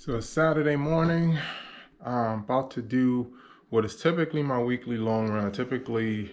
So it's Saturday morning. I'm about to do what is typically my weekly long run. I typically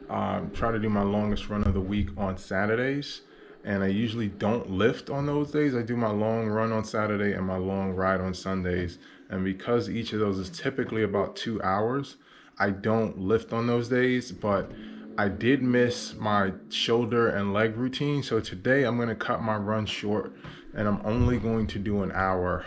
try to do my longest run of the week on Saturdays, and I usually don't lift on those days. I do my long run on Saturday and my long ride on Sundays. And because each of those is typically about 2 hours, I don't lift on those days, but I did miss my shoulder and leg routine. So today I'm going to cut my run short and I'm only going to do an hour.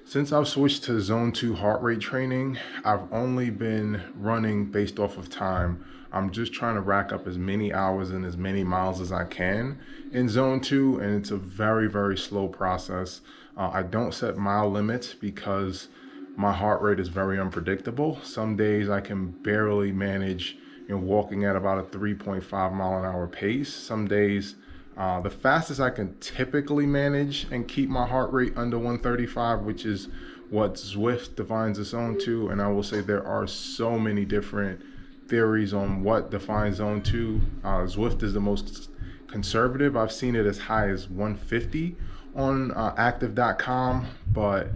Since I've switched to zone 2 heart rate training, I've only been running based off of time. I'm just trying to rack up as many hours and as many miles as I can in zone 2, and it's a very, very slow process. I don't set mile limits because my heart rate is very unpredictable. Some days I can barely manage walking at about a 3.5 mile an hour pace. Some days the fastest I can typically manage and keep my heart rate under 135, which is what Zwift defines as zone 2. And I will say there are so many different theories on what defines zone 2. Zwift is the most conservative. I've seen it as high as 150 on active.com, but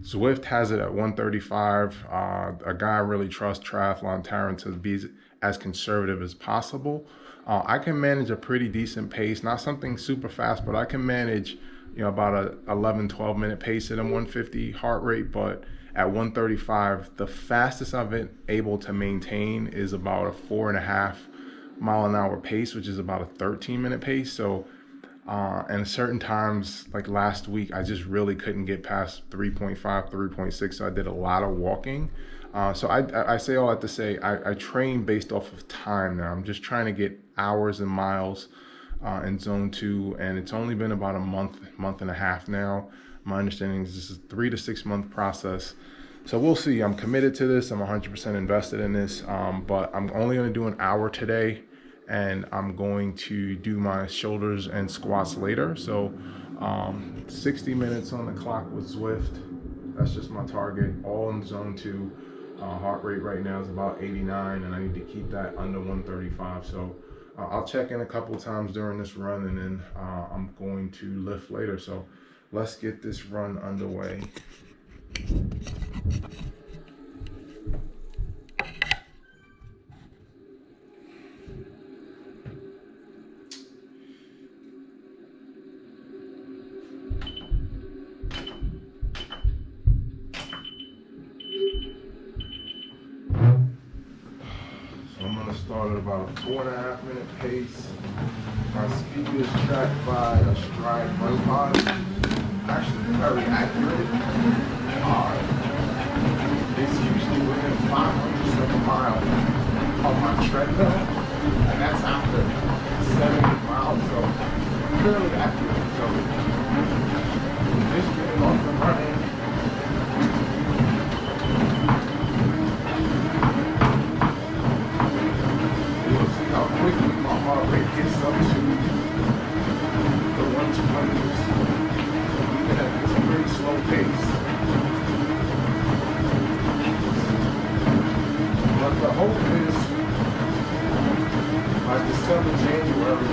Zwift has it at 135. A guy I really trust, Triathlon Taryn, to be as conservative as possible. I can manage a pretty decent pace, not something super fast, but I can manage, about a 11, 12 minute pace at a 150 heart rate. But at 135, the fastest I've been able to maintain is about a 4.5 mile an hour pace, which is about a 13-minute pace. So, and certain times, like last week, I just really couldn't get past 3.5, 3.6. So I did a lot of walking. So I say all that to say I train based off of time now. I'm just trying to get hours and miles in zone 2, and it's only been about a month and a half now. My understanding is this is a 3 to 6 month process. So we'll see. I'm committed to this. I'm 100% invested in this, but I'm only going to do an hour today, and I'm going to do my shoulders and squats later. So 60 minutes on the clock with Zwift. That's just my target, all in zone 2. Heart rate right now is about 89, and I need to keep that under 135. So I'll check in a couple times during this run, and then I'm going to lift later. So let's get this run underway. Start at about a 4.5 minute pace. My speed is tracked by a Stride run pod. Actually very accurate. It's usually within 500 of a mile of my treadmill, and that's after 70 miles, so fairly accurate. So just getting off and running. Quickly my heart rate gets up to the 120s, even at this pretty slow pace. But the hope is by December, January,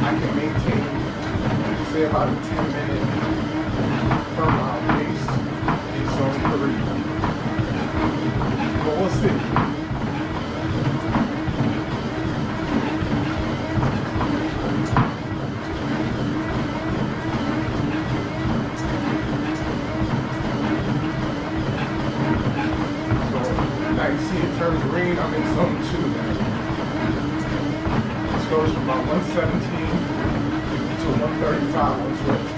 I can maintain, say, about a 10-minute per mile pace in zone 3. But we'll see. Turns green, I'm in zone 2 now. This goes from about 117 to 135 on Zwift.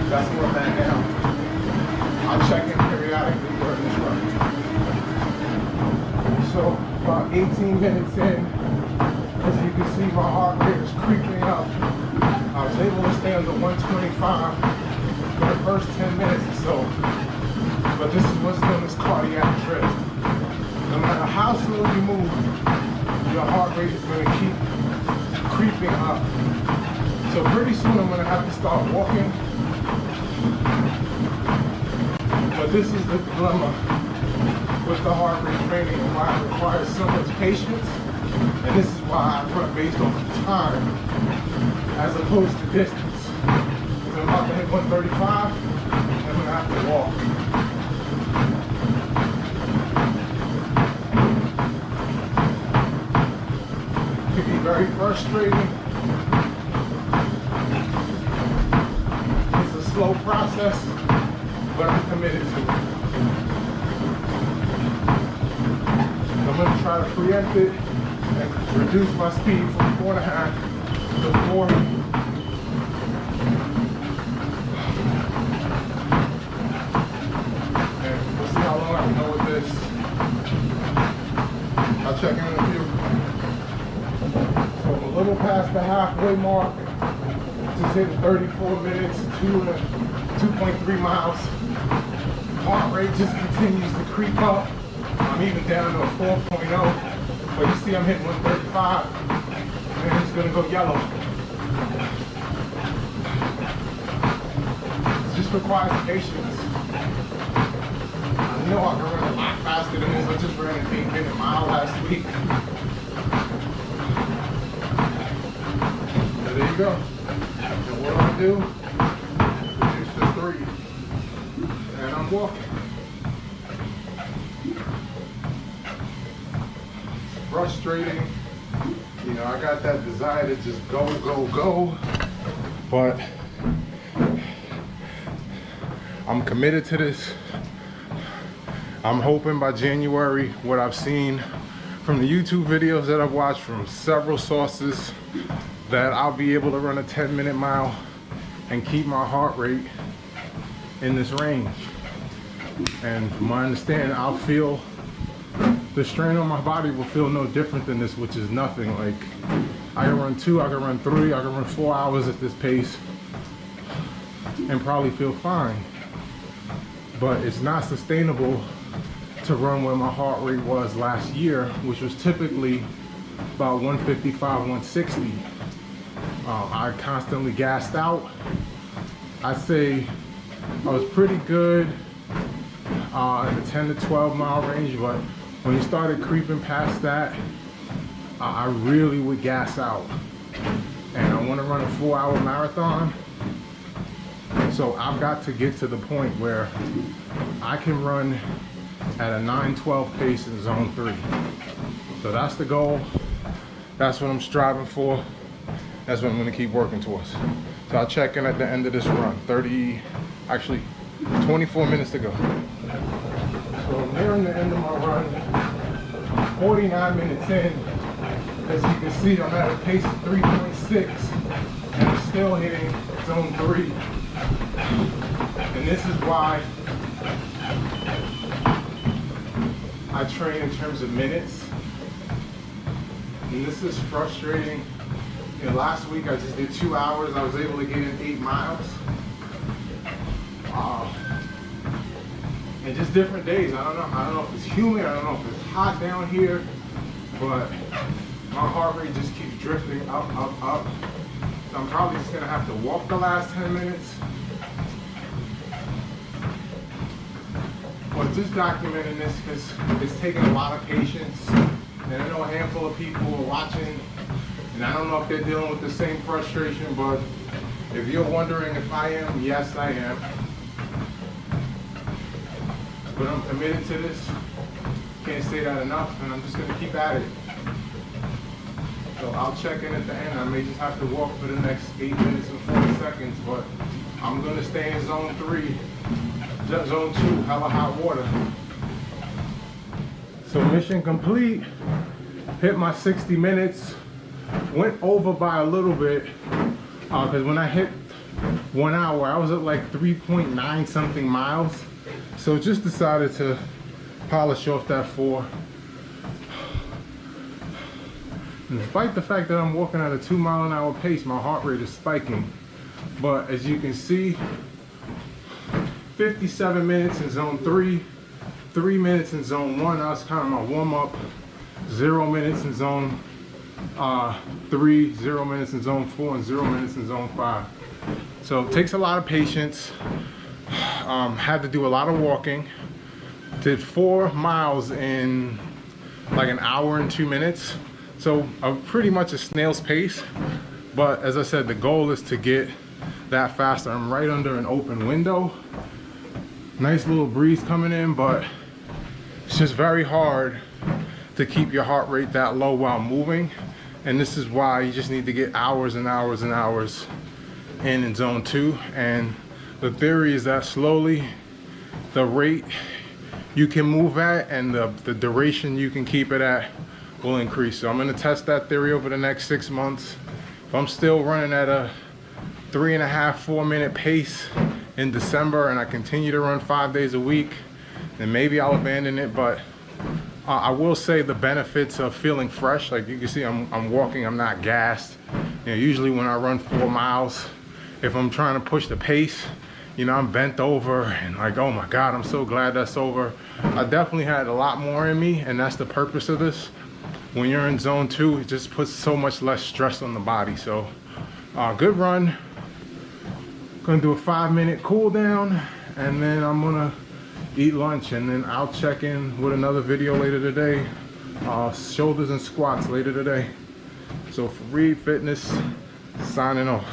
That's where I'm at now. I'll check in periodically during this run. So about 18 minutes in, as you can see, my heart rate is creeping up. I was able to stay under 125 for the first 10 minutes or so, but this is what's known as cardiac drift. No matter how slow you move, your heart rate is going to keep creeping up. So pretty soon I'm going to have to start walking, but this is the dilemma with the heart rate training and why it requires so much patience And this is why I run based on time as opposed to distance. Because I'm about to hit 135, and I'm gonna have to walk. It can be very frustrating. It's a slow process, but I'm committed to it. I'm going to try to preempt it and reduce my speed from 4.5 to 4. And we'll see how long I can go with this. I'll check in a few. So I'm a little past the halfway mark. Just hit 34 minutes, 2.3 miles. Heart rate just continues to creep up. I'm even down to a 4.0, but you see I'm hitting 135, and it's gonna go yellow. It just requires patience. I know I can run a lot faster than this. I just ran an 8-minute mile last week. So there you go. And what I do, reduce to 3, and I'm walking. Frustrating, you know, I got that desire to just go, but I'm committed to this. I'm hoping by January, what I've seen from the YouTube videos that I've watched from several sources, that I'll be able to run a 10-minute mile and keep my heart rate in this range. And from my understanding, I'll feel the strain on my body will feel no different than this, which is nothing. Like, I can run 2, I can run 3, I can run 4 hours at this pace and probably feel fine. But it's not sustainable to run where my heart rate was last year, which was typically about 155, 160. I constantly gassed out. I'd say I was pretty good in the 10 to 12 mile range, but when you started creeping past that, I really would gas out. And I want to run a 4-hour marathon. So I've got to get to the point where I can run at a 9:12 pace in zone 3. So that's the goal. That's what I'm striving for. That's what I'm going to keep working towards. So I'll check in at the end of this run. 24 minutes to go. So I'm nearing the end of my run. I'm 49 minutes in. As you can see, I'm at a pace of 3.6, and I'm still hitting zone 3. And this is why I train in terms of minutes. And this is frustrating. You know, last week I just did 2 hours. I was able to get in 8 miles. And just different days. I don't know if it's humid, I don't know if it's hot down here, but my heart rate just keeps drifting up. So I'm probably just gonna have to walk the last 10 minutes. But just documenting this because it's taking a lot of patience. And I know a handful of people are watching, and I don't know if they're dealing with the same frustration, but if you're wondering if I am, yes I am. But I'm committed to this. Can't say that enough, and I'm just gonna keep at it. So I'll check in at the end. I may just have to walk for the next 8 minutes and 40 seconds, but I'm gonna stay in zone 3, zone 2, hella hot water. So mission complete. Hit my 60 minutes. Went over by a little bit, because when I hit 1 hour, I was at like 3.9 something miles. So just decided to polish off that 4. And despite the fact that I'm walking at a 2-mile-an-hour pace, my heart rate is spiking. But as you can see, 57 minutes in zone 3, 3 minutes in zone 1. That was kind of my warm-up. 0 minutes in zone 3, 0 minutes in zone 4, and 0 minutes in zone 5. So it takes a lot of patience. Had to do a lot of walking. Did 4 miles in like an hour and 2 minutes. So pretty much a snail's pace. But as I said, the goal is to get that faster. I'm right under an open window. Nice little breeze coming in, but it's just very hard to keep your heart rate that low while moving. And this is why you just need to get hours and hours and hours in zone 2. And the theory is that slowly the rate you can move at and the duration you can keep it at will increase. So I'm going to test that theory over the next 6 months. If I'm still running at a 3.5–4 minute pace in December and I continue to run 5 days a week, then maybe I'll abandon it. But I will say the benefits of feeling fresh, like you can see I'm walking, I'm not gassed. You know, usually when I run 4 miles, if I'm trying to push the pace, you know, I'm bent over and like, oh my God, I'm so glad that's over. I definitely had a lot more in me, and that's the purpose of this. When you're in zone 2, it just puts so much less stress on the body. So good run. Gonna do a 5-minute cool down, and then I'm gonna eat lunch, and then I'll check in with another video later today. Shoulders and squats later today. So for Reed Fitness, signing off.